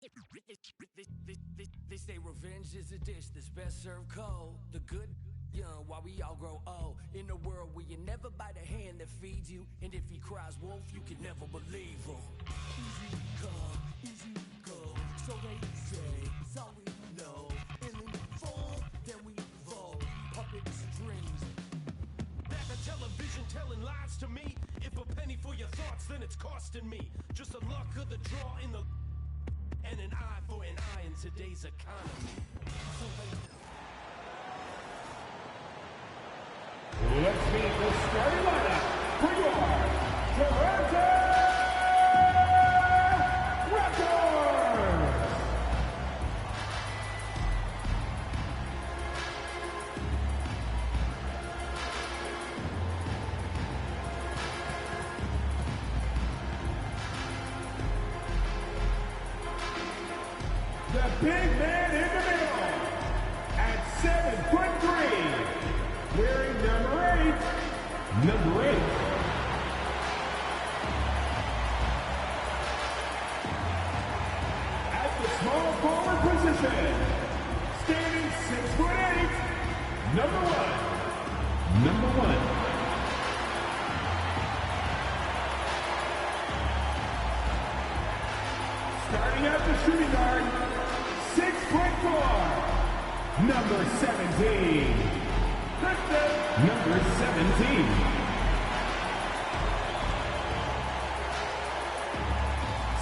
They say revenge is a dish that's best served cold. The good young while we all grow old. In a world where you never bite a hand that feeds you, and if he cries wolf, you can never believe him. Easy come, easy go. So they say, it's all we know. And then we fall, then we fold. Puppet strings. Back on television telling lies to me. If a penny for your thoughts, then it's costing me. Just the luck of the draw in the... And an eye for an eye in today's economy. Let's meet the starting lineup for your Toronto Raptors! The big man in the middle at 7'3", wearing number 8. At the small forward position, standing 6'8", number 1. Starting at the shooting guard, 6'4", number 17. Number 17.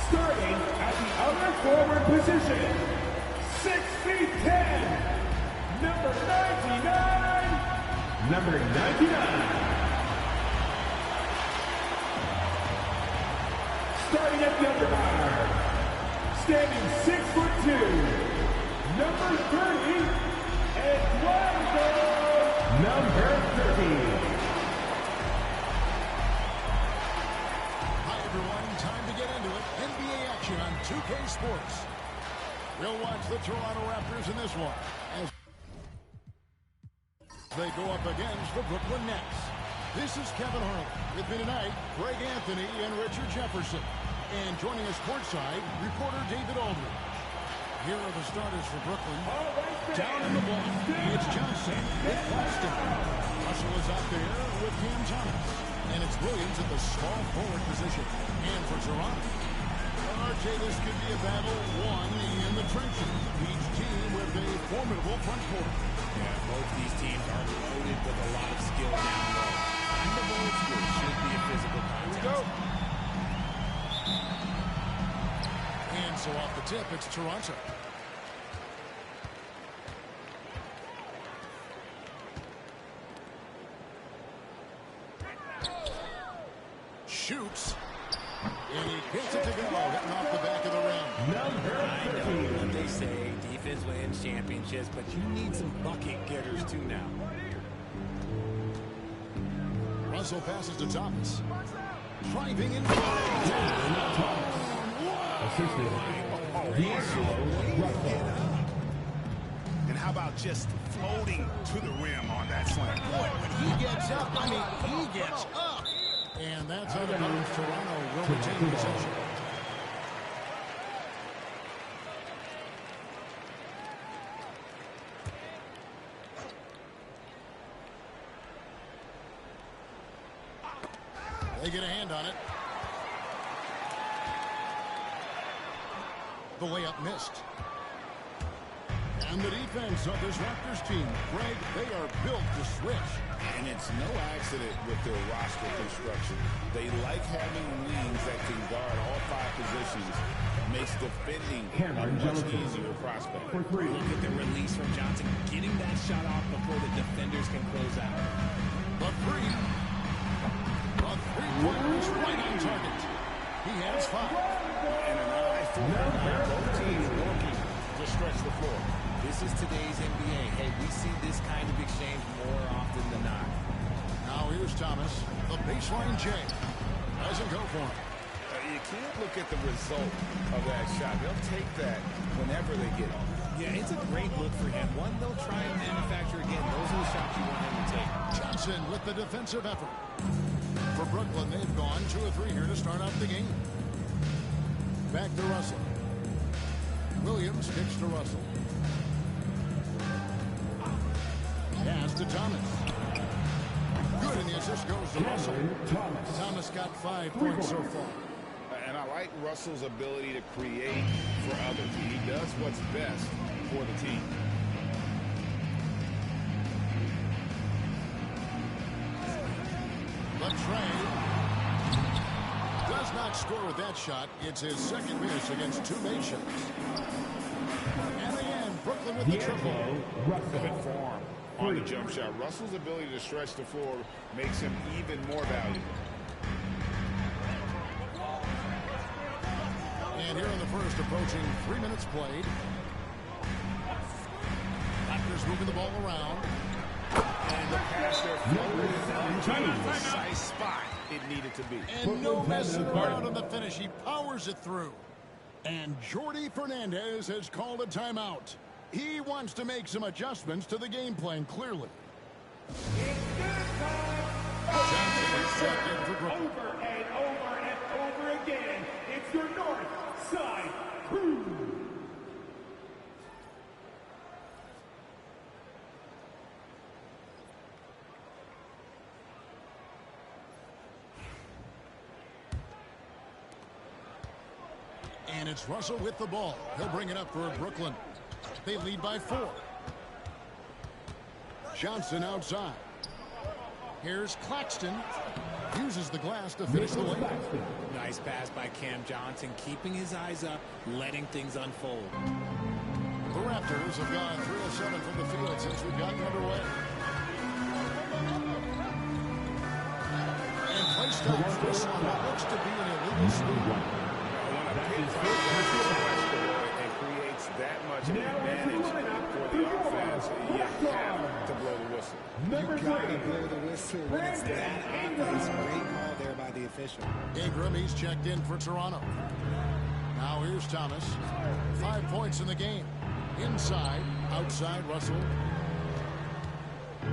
Starting at the other forward position, 6'10", number 99. Starting at the other guard, standing 6'2", number 30, Eduardo. Number 30. Hi, everyone. Time to get into it. NBA action on 2K Sports. We'll watch the Toronto Raptors in this one as they go up against the Brooklyn Nets. This is Kevin Harlan. With me tonight, Greg Anthony and Richard Jefferson. And joining us courtside, reporter David Aldridge. Here are the starters for Brooklyn. Down in the block, it's Johnson with Boston. Russell is out there with Cam Thomas. And it's Williams at the small forward position. And for Toronto, RJ, this could be a battle won in the trenches. Each team with a formidable front court. Yeah, both these teams are loaded with a lot of skill down low. Kind of old school, should be a physical contest. Here we go. And so off the tip, it's Toronto. Shoots. And he gets it to go, hitting off the back of the rim. I know what they say, defense wins championships, but you need some bucket getters too now. Russell passes to Thomas. Driving in. And how about just floating to the rim on that slam? Boy, when he gets up, he gets up. And that's out of bounds. Toronto will retain possession. They get a hand on it. The layup missed. And the defense of this Raptors team, Greg, they are built to switch. And it's no accident with their roster construction. They like having wings that can guard all 5 positions. Makes defending a much easier prospect. Look at the release from Johnson, getting that shot off before the defenders can close out. The three-pointer is right on target. He has 5. And an eye for both teams working to stretch the floor. This is today's NBA. Hey, we see this kind of exchange more often than not. Now here's Thomas. The baseline J. Doesn't go for him. You can't look at the result of that shot. They'll take that whenever they get on. Yeah, it's a great look for him. One they'll try and manufacture again. Those are the shots you want him to take. Johnson with the defensive effort. For Brooklyn, they've gone 2 of 3 here to start out the game. Back to Russell. Williams kicks to Russell. Pass to Thomas. Good, and the assist goes to Russell. Thomas got 5 points so far. And I like Russell's ability to create for others. He does what's best for the team. Latrey does not score with that shot. It's his second miss against two nations. And again, Brooklyn with the triple. Good form on the jump shot. Russell's ability to stretch the floor makes him even more valuable. And here in the first, approaching 3 minutes played. Raptors moving the ball around. And the pass there floated to the precise spot it needed to be. And no messing around on the finish. He powers it through. And Jordi Fernandez has called a timeout. He wants to make some adjustments to the game plan, clearly. Johnson is checked in for Brooklyn. Over and over and over again, it's your North Side Crew. And it's Russell with the ball. He'll bring it up for Brooklyn. They lead by 4. Johnson outside. Here's Claxton. Uses the glass to finish the layup. Nice pass by Cam Johnson, keeping his eyes up, letting things unfold. The Raptors have gone 3 of 7 from the field since we've gotten underway. And play stops this on what looks to be an illegal steal. And creates that much advantage for the offense. You have to blow the whistle. You gotta blow the whistle when it's that obvious. Great call there by the official. Ingram, he's checked in for Toronto. Now here's Thomas. 5 points in the game. Inside, outside Russell.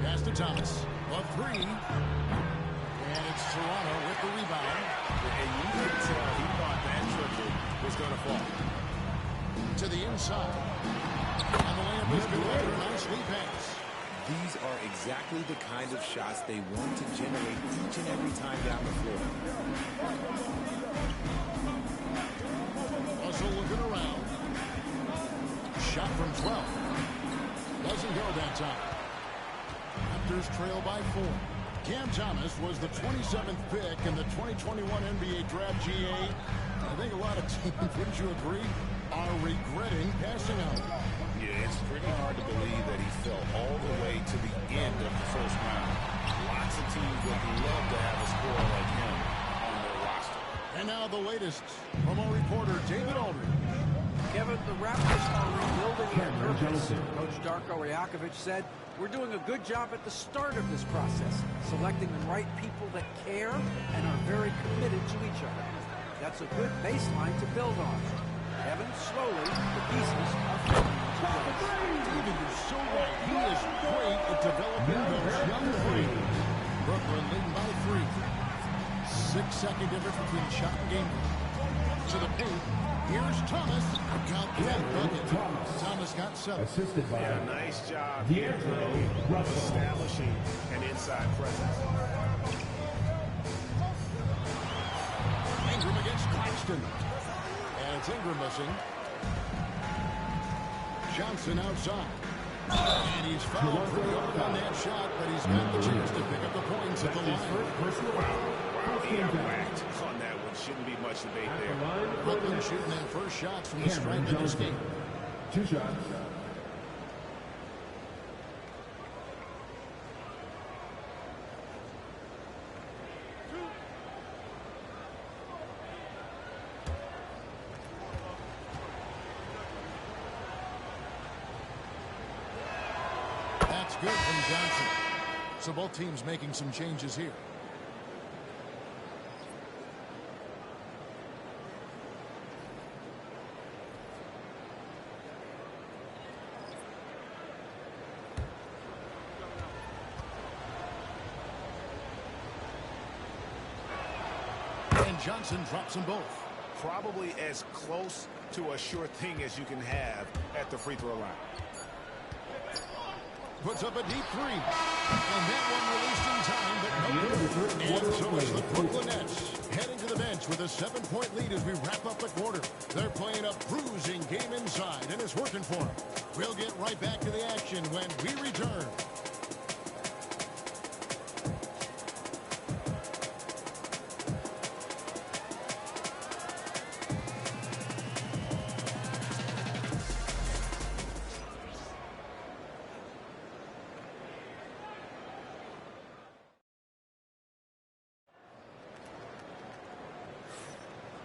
Pass to Thomas. A 3. And it's Toronto with the rebound. And you can tell he thought that triple was going to fall. To the inside. And the layup is good after a nice lead pass. These are exactly the kind of shots they want to generate each and every time down the floor. Russell looking around. Shot from 12. Doesn't go that time. Raptors trail by 4. Cam Thomas was the 27th pick in the 2021 NBA Draft GA. I think a lot of teams, wouldn't you agree, are regretting passing on him. Yeah, it's pretty hard to believe that he fell all the way to the end of the first round. Lots of teams would love to have a scorer like him on their roster. And now the latest from our reporter, David Aldridge. Kevin, the Raptors are rebuilding their purpose. Coach Darko Rajakovic said, "We're doing a good job at the start of this process, selecting the right people that care and are very committed to each other. That's a good baseline to build on." Kevin, slowly, the pieces are falling into place. David, you're so right. He is great at developing those young players. Brooklyn leading by 3. 6-second difference between shot and game. To the paint. Here's Thomas. Count that bucket. Thomas got 7. Assisted by Yeah, nice job here of establishing an inside presence. Ingram against Claxton. And it's Ingram missing. Johnson outside. And he's fouled pretty hard on that shot, but he's got the chance to pick up the points at the line. Wow, he got whacked on that one. Shouldn't be much debate there. Brooklyn shooting their first shots from the stripe in this game. 2 shots. That's good from Johnson. So both teams making some changes here. And Johnson drops them both. probably as close to a sure thing as you can have at the free throw line. Puts up a deep three. And that one released in time, but no good. And so is the Brooklyn Nets heading to the bench with a 7-point lead as we wrap up the quarter. They're playing a bruising game inside, and it's working for them. We'll get right back to the action when we return.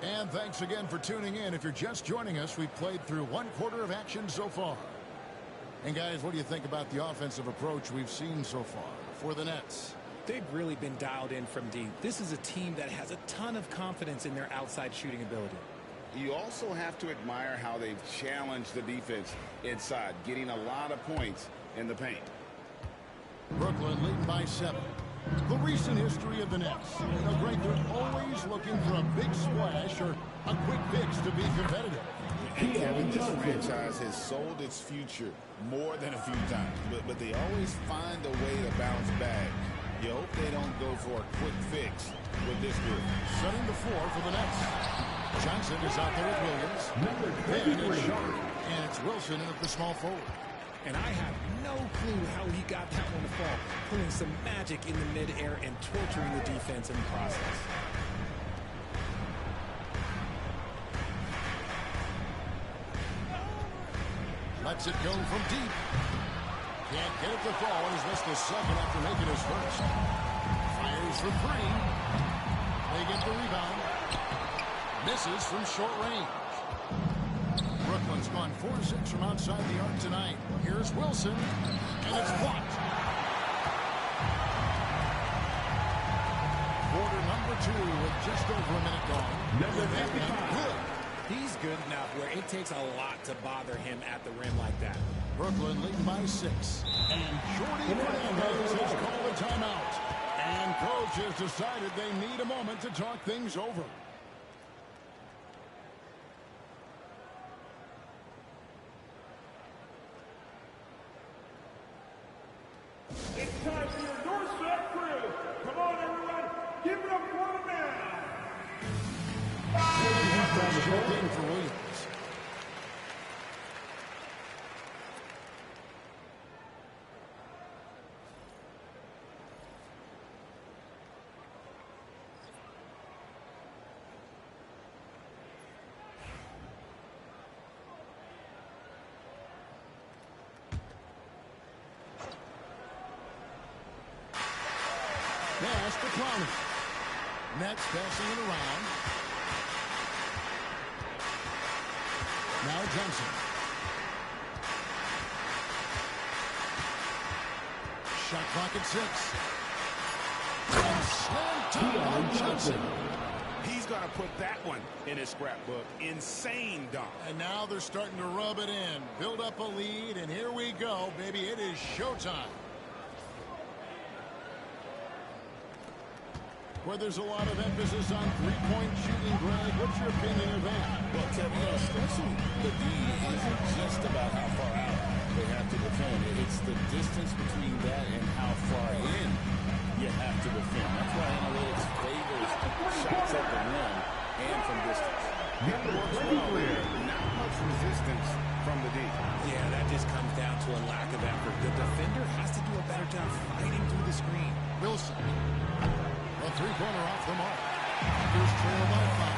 And thanks again for tuning in. If you're just joining us, we've played through 1 quarter of action so far. And guys, what do you think about the offensive approach we've seen so far for the Nets? They've really been dialed in from deep. This is a team that has a ton of confidence in their outside shooting ability. You also have to admire how they've challenged the defense inside, getting a lot of points in the paint. Brooklyn leading by 7. The recent history of the Nets. Greg, they're always looking for a big splash or a quick fix to be competitive. And Kevin, this franchise has sold its future more than a few times, but they always find a way to bounce back. You hope they don't go for a quick fix with this group. Setting the floor for the Nets. Johnson is out there with Williams. Then it's Sharp, and it's Wilson in at the small forward. And I have no clue how he got that one to fall, pulling some magic in the midair and torturing the defense in the process. Lets it go from deep. Can't get it to fall. He's missed the second after making his first. Fires for 3. They get the rebound. Misses from short range. Brooklyn's gone 4-6 from outside the arc tonight. Here's Wilson, and it's blocked. Quarter number 2 with just over a minute gone. Number 55. He's good enough where it takes a lot to bother him at the rim like that. Brooklyn leading by 6. And Jordi Fernandez has called a timeout. And coach has decided they need a moment to talk things over. It's time for your Northside crew. Come on, everyone. Give it up for the man. For Williams. Pass to Clowney. Nets passing it around. Now Johnson. Shot clock at 6. And slam dunk by Johnson. He's going to put that one in his scrapbook. Insane dunk. And now they're starting to rub it in. Build up a lead, and here we go, baby. It is showtime. Where there's a lot of emphasis on three-point shooting, Greg. What's your opinion of that? Well, Kevin, stretching the D isn't just about how far out they have to defend. It's the distance between that and how far in you have to defend. That's why analytics favors shots at the rim and from distance. Not much resistance from the D. Yeah, that just comes down to a lack of effort. The defender has to do a better job fighting through the screen. Wilson. A three-pointer off the mark. Here's trail by 5.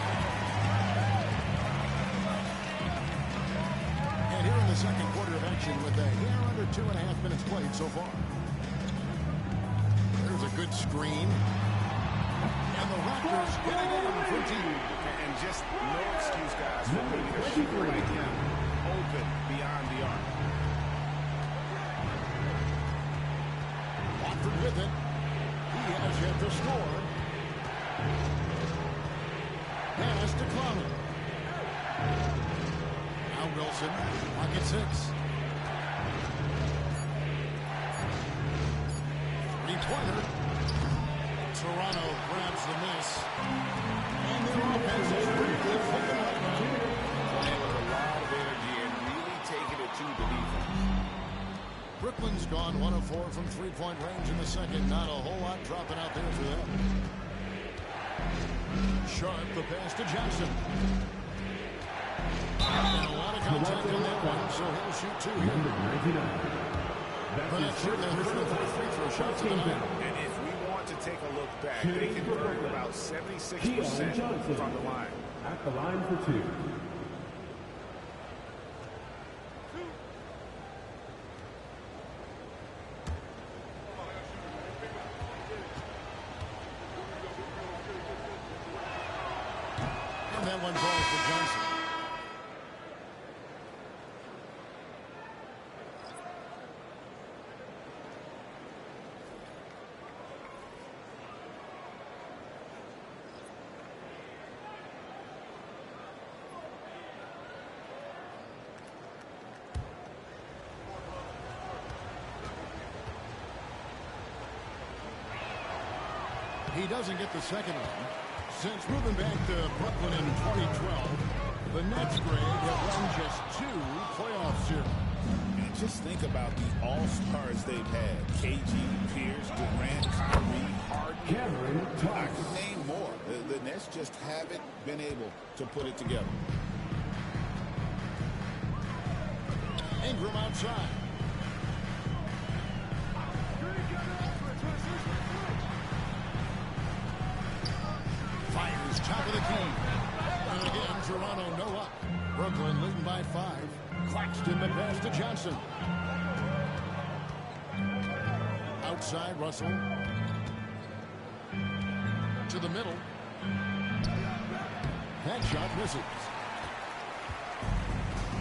And here in the second quarter of action with a hair under 2.5 minutes played so far. There's a good screen. And the Raptors getting in for deep. And just no excuse, guys, for putting a shooter like him open beyond the arc. Watford with it. He has yet to score. Pass to Clowney. Now Wilson, pocket 6. Three-pointer. Toronto grabs the miss. And And their offense is really clicking right now. Playing with a lot of energy and really taking it to the defense. Brooklyn's gone 1 of 4 from three-point range in the second. Not a whole lot dropping out there for them. Sharp, the pass to Johnson. And a lot of contact on that one, so he'll shoot 2 here. But that's shooting a third of 4 free throw shots at the night. And if we want to take a look back, they can burn about 76% from the line. At the line for 2. And that one falls for Johnson. He doesn't get the second one. Since moving back to Brooklyn in 2012, the Nets grade have won just 2 playoff series. And just think about the all-stars they've had. KG, Pierce, Durant, Kyrie, Harden. Cameron I Thomas. could name more. The Nets just haven't been able to put it together. Ingram outside. Fires top of the key. And again, Toronto no up. Brooklyn leading by 5. Claxton the pass to Johnson. Outside, Russell. To the middle. That shot misses.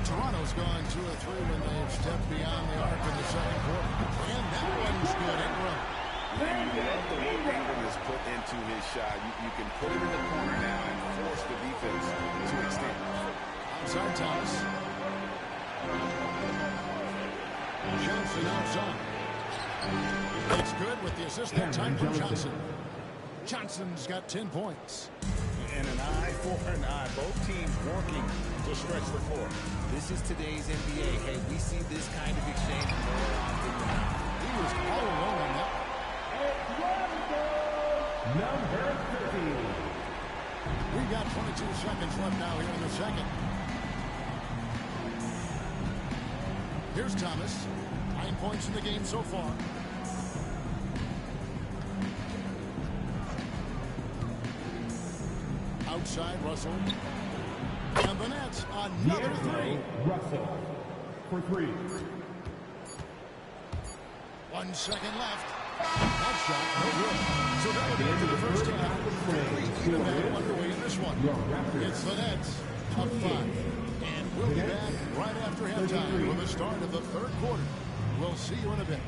Toronto's gone 2 of 3 when they've stepped beyond the arc in the second quarter. And that one's good. Ingram. You love the work Ingram has put into his shot. You can put it in the corner now and force the defense to extend. Outside Thomas. Johnson outside. It's good with the assist that time from Johnson. Johnson's got 10 points. And an eye for an eye. Both teams working to stretch the floor. This is today's NBA. Hey, we see this kind of exchange more often than not. He was all alone on that. Number 15. We've got 22 seconds left now here in the second. Here's Thomas. 9 points in the game so far. Outside, Russell. And the Nets, another 3. Russell for 3. 1 second left. That shot, no good. So that'll be into the first half. Fairly even battle underway in this one. It's the Nets, up 5. And we'll be back right after halftime with the start of the third quarter. We'll see you in a bit.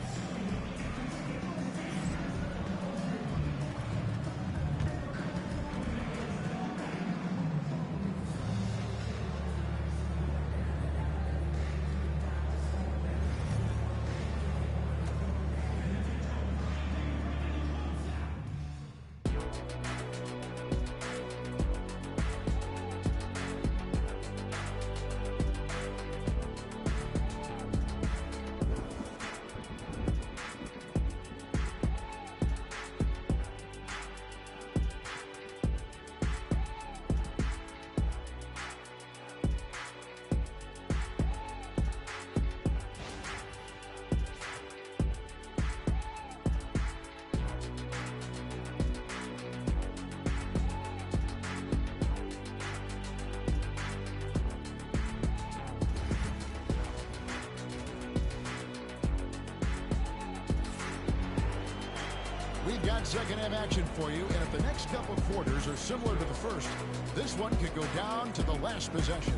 We've got second half action for you, and if the next couple quarters are similar to the first, this one could go down to the last possession.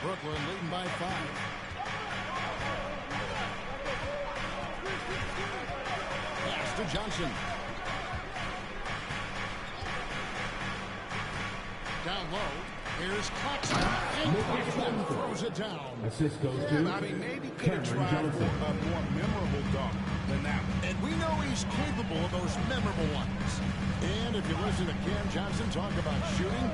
Brooklyn leading by 5. Pass to Johnson. Down low. Here's Claxton, and Claxton throws it down. Assist goes to I mean, maybe could have tried for a more memorable dunk than that one. And we know he's capable of those memorable ones. And if you listen to Cam Johnson talk about shooting,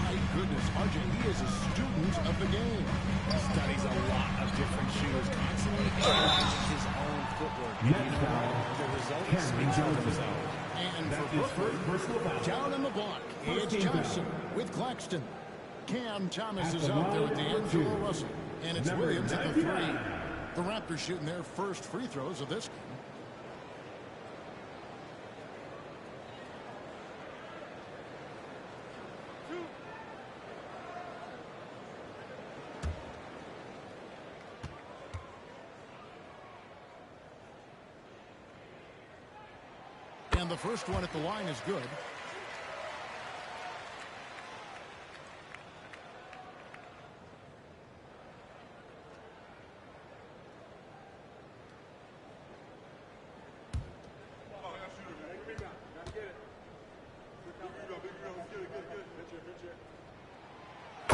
my goodness, RJ, he is a student of the game. He studies a lot of different shooters, constantly analyzing his own footwork. The results speak for themselves. And for Brooklyn, down on the block, it's Johnson with Claxton. Cam Thomas is out there with D'Angelo Russell. And it's Williams at the 3. The Raptors shooting their first free throws of this game. And the first one at the line is good.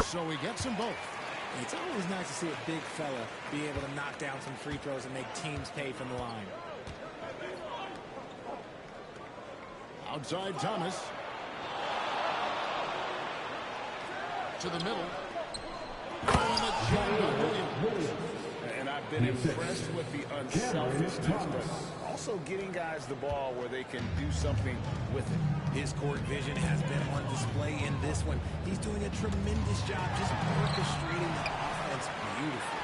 So he gets them both. It's always nice to see a big fella be able to knock down some free throws and make teams pay from the line. Outside Thomas. To the middle. And I've been impressed with the unselfishness, but also getting guys the ball where they can do something with it. His court vision has been on display in this one. He's doing a tremendous job just orchestrating the offense beautifully.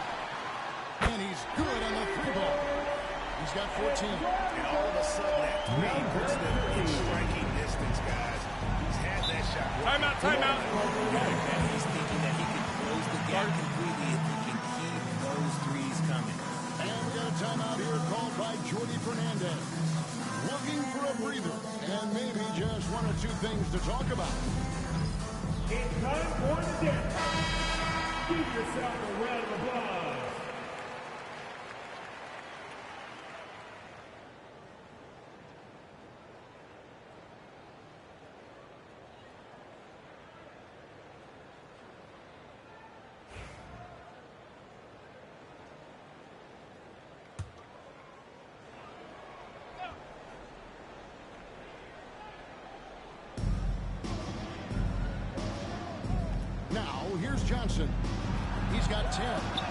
And he's good on the 3 ball. He's got 14. And all of a sudden, that 3 puts them in striking distance, guys. He's had that shot. Timeout, timeout. And he's thinking that he can close the gap completely if he can keep those threes coming. And we got a timeout here called by Jordi Fernandez. Looking for a breather and maybe just 1 or 2 things to talk about. It's time for the dance. Give yourself a round of applause. Now, here's Johnson. He's got 10.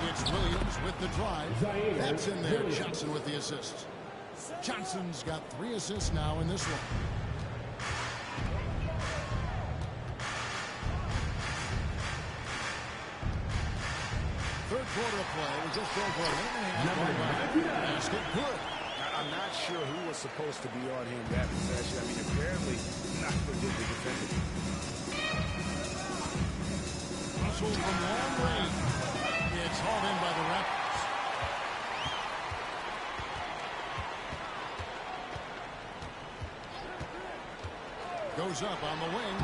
It's Williams with the drive. That's in there. Johnson with the assist. Johnson's got 3 assists now in this one. Third quarter of play. We just over a minute. Basket good. I'm not sure who was supposed to be on him that possession. I mean, apparently not the good defender. Russell from long range. It's hauled in by the Raptors. Goes up on the wing.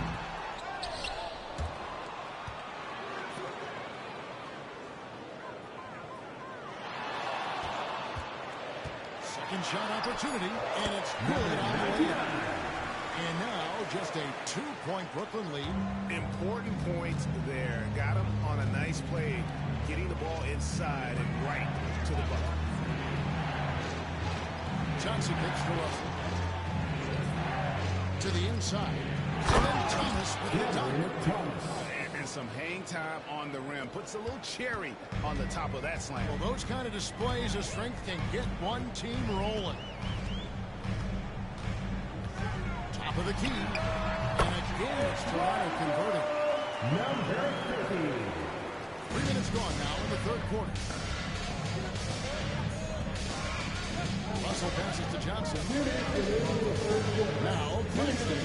Second shot opportunity, and it's good on the way. And now just a 2-point Brooklyn lead. Important points there. Got him on a nice play, getting the ball inside and right to the bucket. Johnson kicks to Russell. To the inside. And then Thomas with the dunk. And some hang time on the rim. Puts a little cherry on the top of that slam. Well, those kind of displays of strength can get one team rolling. Top of the key. And again, it's Toronto converting. Number 50. 3 minutes gone now in the third quarter. Russell passes to Johnson. Now, Claxton.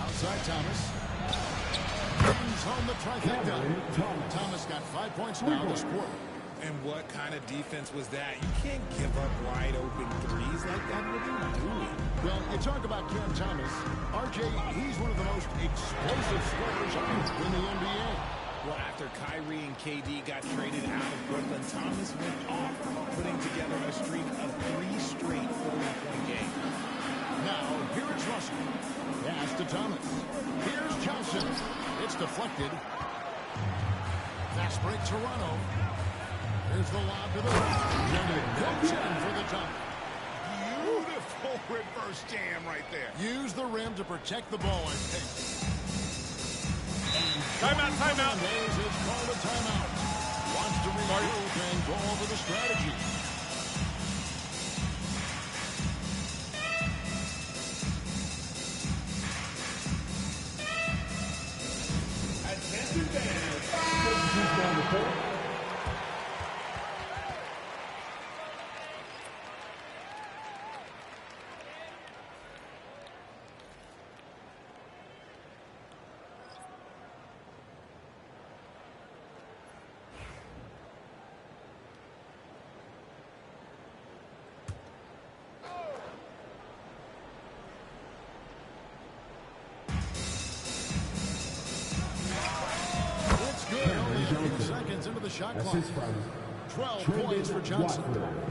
Outside Thomas. Brings home the trifecta. Thomas got 5 points now this quarter. And what kind of defense was that? You can't give up wide open threes like that. What are you doing? Well, you talk about Cam Thomas. RJ, he's one of the most explosive scorers in the NBA. Well, after Kyrie and KD got traded out of Brooklyn, Thomas went off, putting together a streak of 3 straight 40-point games. Now, here is Russell. Pass to Thomas. Here's Johnson. It's deflected. Fast break Toronto. Here's the lob to the right. Goes in for the dunk. Beautiful reverse jam right there. Use the rim to protect the ball, I think. Timeout, timeout. Hernandez has called a timeout. Wants to regroup and go over the strategy. Seconds into the shot clock. 12 points for Johnson.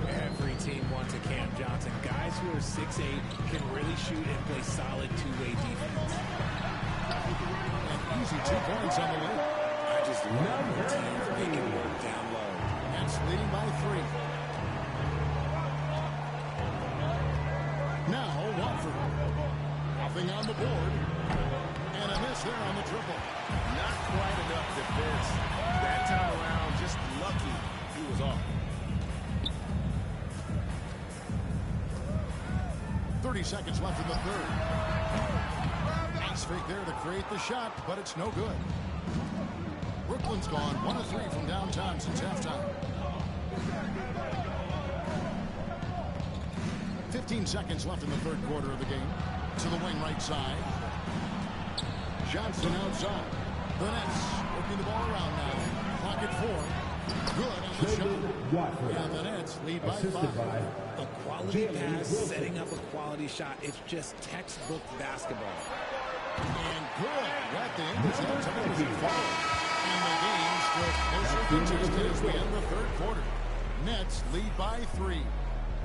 Every team wants a Cam Johnson. Guys who are 6'8" can really shoot and play solid two-way defense. And easy 2 points on the way. I just love the teams making work down low. That's leading by 3. Now Watford. Nothing on the board. And a miss there on the triple. Not quite enough defense. That time around, just lucky he was off. 30 seconds left in the third. Nice fake there to create the shot, but it's no good. Brooklyn's gone 1 of 3 from downtown since halftime. 15 seconds left in the third quarter of the game. To the wing right side. Johnson outside. The Nets working the ball around now. Clock at 4. Good on the shot. And the Nets lead by 5. A quality pass, setting up a quality shot. It's just textbook basketball. And good. At the end of that time as it falls. And the game still closer contested as we end the third quarter. Nets lead by 3.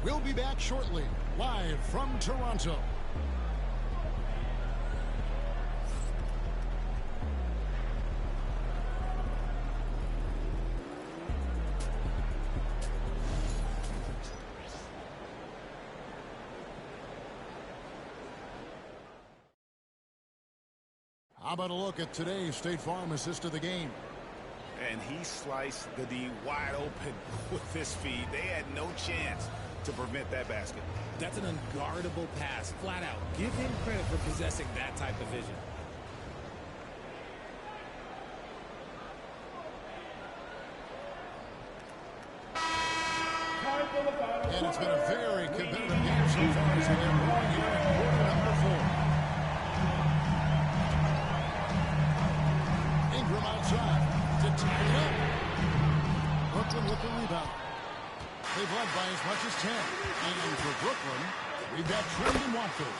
We'll be back shortly, live from Toronto. How about a look at today's State Farm assist of the game? And he sliced the D wide open with this feed. They had no chance to prevent that basket. That's an unguardable pass, flat out. Give him credit for possessing that type of vision. And it's been a very competitive game so far as we get going here in quarter number 4. Ingram outside to tie it up. Brooklyn with the rebound. They've led by as much as 10. And for Brooklyn, we've got Trendon Watford.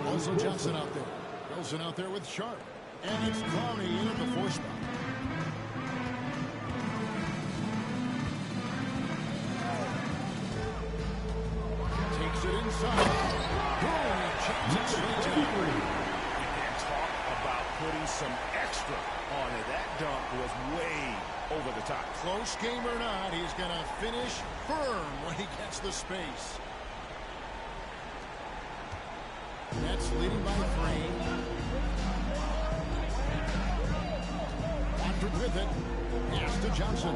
Also Johnson out there. Wilson out there with Sharp. And it's Clowney in at the 4 spot. Takes it inside. Boom! Changes straight to three. And talk about putting some extra on it. That dunk was way over the top. Close game or not, he's going to finish firm when he gets the space. Nets leading by 3. Watford with it. Pass to Johnson.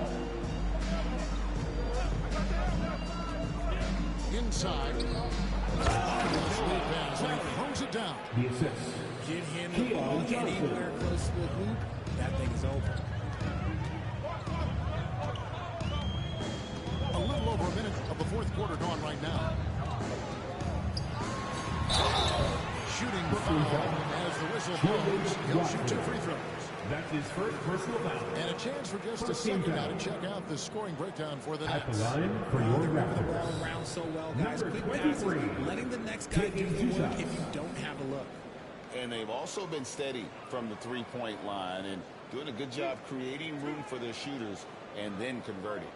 Inside. Sweet pass, and he throws it down. The assist. Give him the ball anywhere close to the hoop. That thing is over. A little over a minute of the fourth quarter gone right now. Shooting foul as the whistle blows. He'll shoot 2 free throws. That's his first personal foul. And a chance for just a second now to check out the scoring breakdown for the Nets. At the line for your Moving the reference. ball around so well, guys. Number Quick passes, 23. letting the next guy do the work if you don't have a look. And they've also been steady from the three-point line and doing a good job creating room for their shooters and then converting.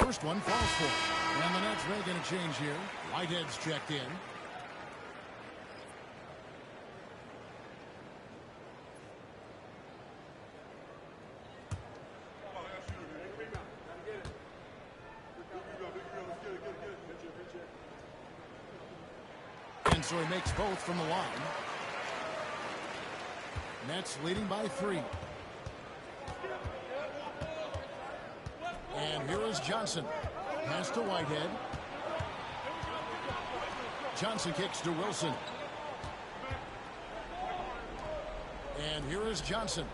first one falls for him. And the Nets making a change here. Whitehead's checked in. And so he makes both from the line. Nets leading by 3. And here is Johnson. Pass to Whitehead. Johnson kicks to Wilson. And here is Johnson.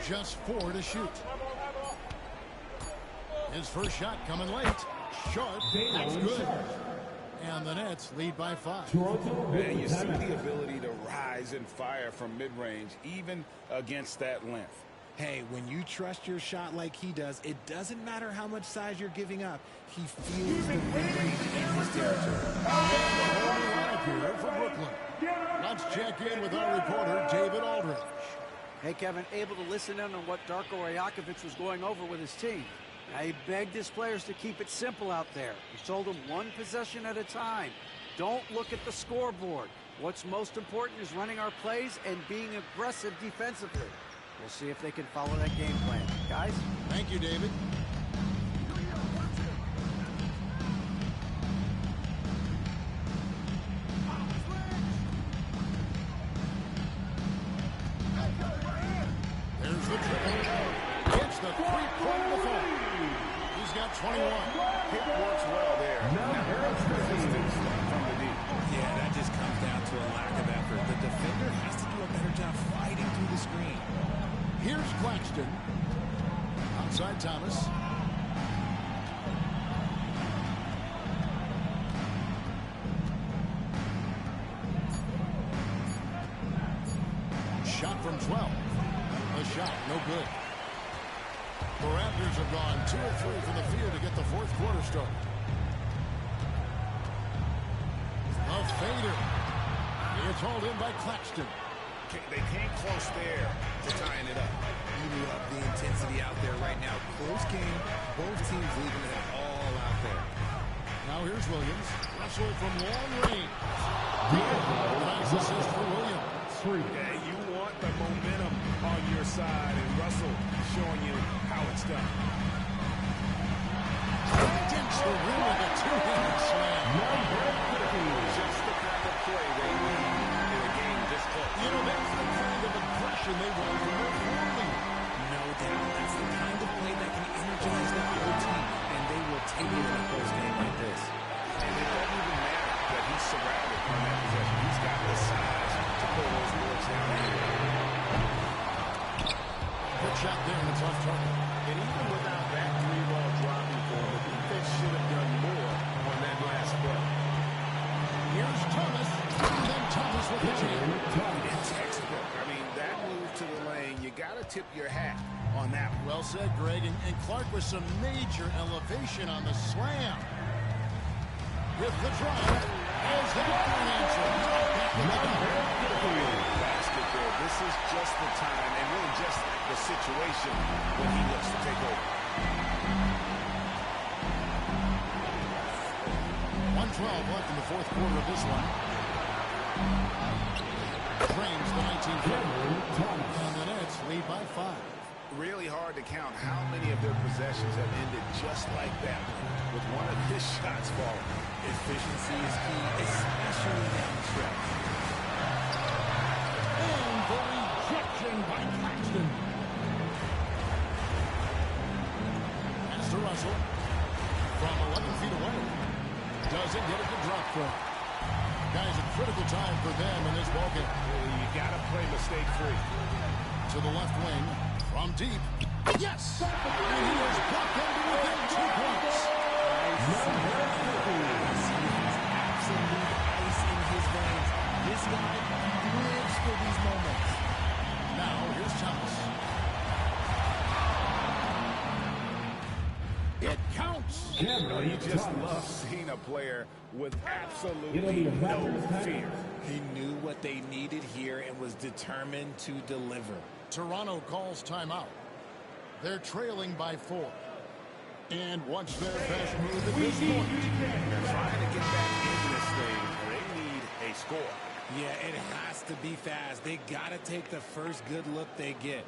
Just 4 to shoot. His first shot coming late. Sharp. That's good. And the Nets lead by 5. Man, you see the ability to rise and fire from mid-range, even against that length. Hey, when you trust your shot like he does, it doesn't matter how much size you're giving up. He feels the mid-range in his territory. Here for Brooklyn. Let's check in with our reporter, David Aldridge. Hey, Kevin, able to listen in on what Darko Rajakovic was going over with his team. Now, he begged his players to keep it simple out there. He told them one possession at a time. Don't look at the scoreboard. What's most important is running our plays and being aggressive defensively. We'll see if they can follow that game plan. Guys? Thank you, David. There's the triple. Hits the three-pointer to fall. He's got 21. Hit works well there. Resistance from the deep. Yeah, that just comes down to a lack of effort. The defender has to do a better job fighting through the screen. Here's Claxton. Outside Thomas. Shot from 12. A shot, no good. The Raptors have gone 2 of 3 from the field to get the fourth quarter started. A fader. It's hauled in by Claxton. They came close there to tying it up. You love the intensity out there right now. Close game. Both teams leaving it all out there. Now here's Williams. Russell from long range. Nice assist for Williams. Yeah, you want the momentum on your side, and Russell showing you how it's done. Against the rim with a two-handed slam. Just the kind of play they need in a game this close. You know, that's the kind of aggression they want from their family. No doubt. That's the kind of play that can energize the whole team, and they will take it in a close game like this. And it doesn't even matter that he's surrounded on that possession. He's got the size to pull those boards down anyway. Good shot there, and it's off target. And even without that three-ball dropping for him, the defense should have done more on that last play. Here's Thomas. And then Thomas with the jam. It's textbook. I mean, that move to the lane, you got to tip your hat on that one. Well said, Greg. And Clark with some major elevation on the slam. With the drive. Is that for an answer? Basket there. This is just the time and really just the situation when he looks to take over. 1:12 left in the fourth quarter of this one. Frames the 19th. And the Nets lead by 5. Really hard to count how many of their possessions have ended just like that, with one of his shots falling. Efficiency is key, especially down the stretch. And the rejection by Claxton. Pass to Russell. From 11 feet away. Doesn't get a good drop from. Guys, a critical time for them in this ballgame. You got to play mistake-free. To the left wing. From deep. Yes! And he has brought them to within 2 points. Absolute ice in his veins. This guy lives for these moments. Now, here's Thomas. It counts. You just love seeing a player with absolutely no fear. He knew what they needed here and was determined to deliver. Toronto calls timeout. They're trailing by 4. And watch their best move at this point. They're trying to get back into this thing. They need a score. Yeah, it has to be fast. They got to take the first good look they get.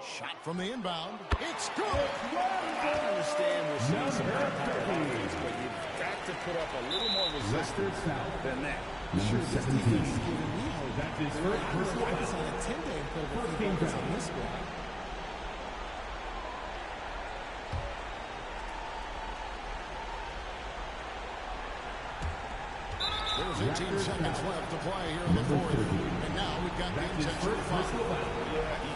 Shot from the inbound. It's good. I understand we're seeing some offense, but you've got to put up a little more resistance than that. Sure, this defense is giving me hope. That's his first focus on a 10-day and put a focus on this squad. There's 18 seconds left to play here in the fourth. And now we've got the intentional foul.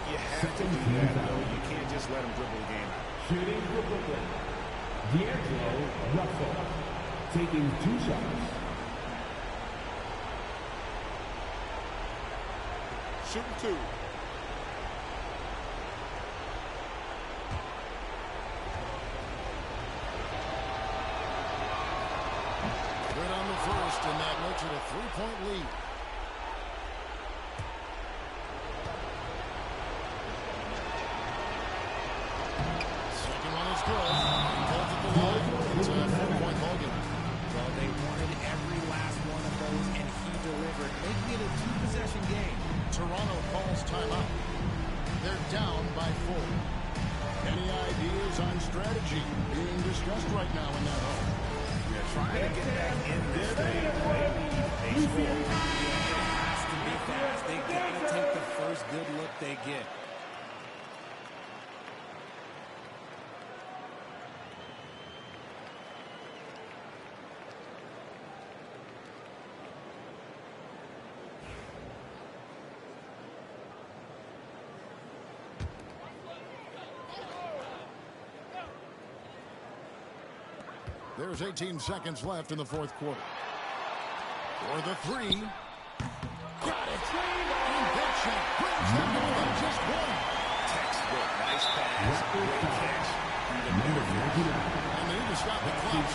You have to do that, though. You can't just let them dribble the game out. Shooting for Brooklyn, D'Angelo Russell, taking 2 shots. Shooting 2. Good on the first, and that makes it a 3-point lead. Second one is good. Holds at the line. It's a 4-point ball game. Well, they wanted every last one of those, and he delivered, making it a 2-possession game. Toronto calls timeout. They're down by 4. Any ideas on strategy being discussed right now in that home? They're trying to get back in this thing. They need a score. It has to be fast. They got to take the first good look they get. There's 18 seconds left in the fourth quarter. For the 3. Got it. And that shot brings them to within just 1. Textbook. Nice pass. Great catch. And they need to stop the clock.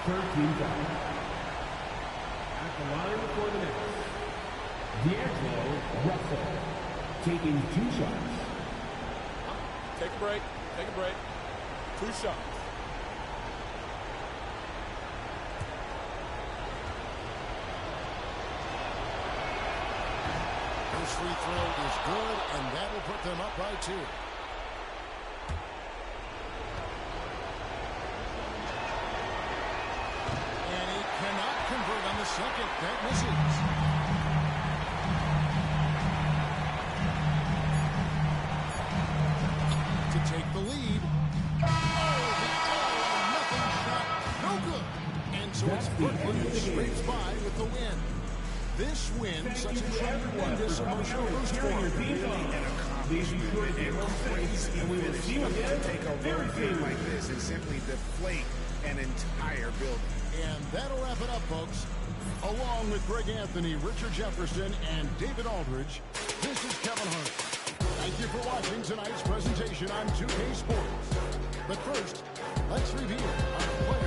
13 down. At the line for the Knicks, D'Angelo Russell, taking 2 shots. Take a break. Take a break. 2 shots. This free throw is good, and that will put them up by 2. And he cannot convert on the second. That misses. To take the lead. Oh, the all-or-nothing shot. No good. And so it's Brooklyn who scrapes by with the win. This win, such a tremendous emotional boost for him. An accomplishment and crazy finish to take a road game like this and simply deflate an entire building. And that'll wrap it up, folks. Along with Greg Anthony, Richard Jefferson, and David Aldridge, this is Kevin Hart. Thank you for watching tonight's presentation on 2K Sports. But first, let's review our play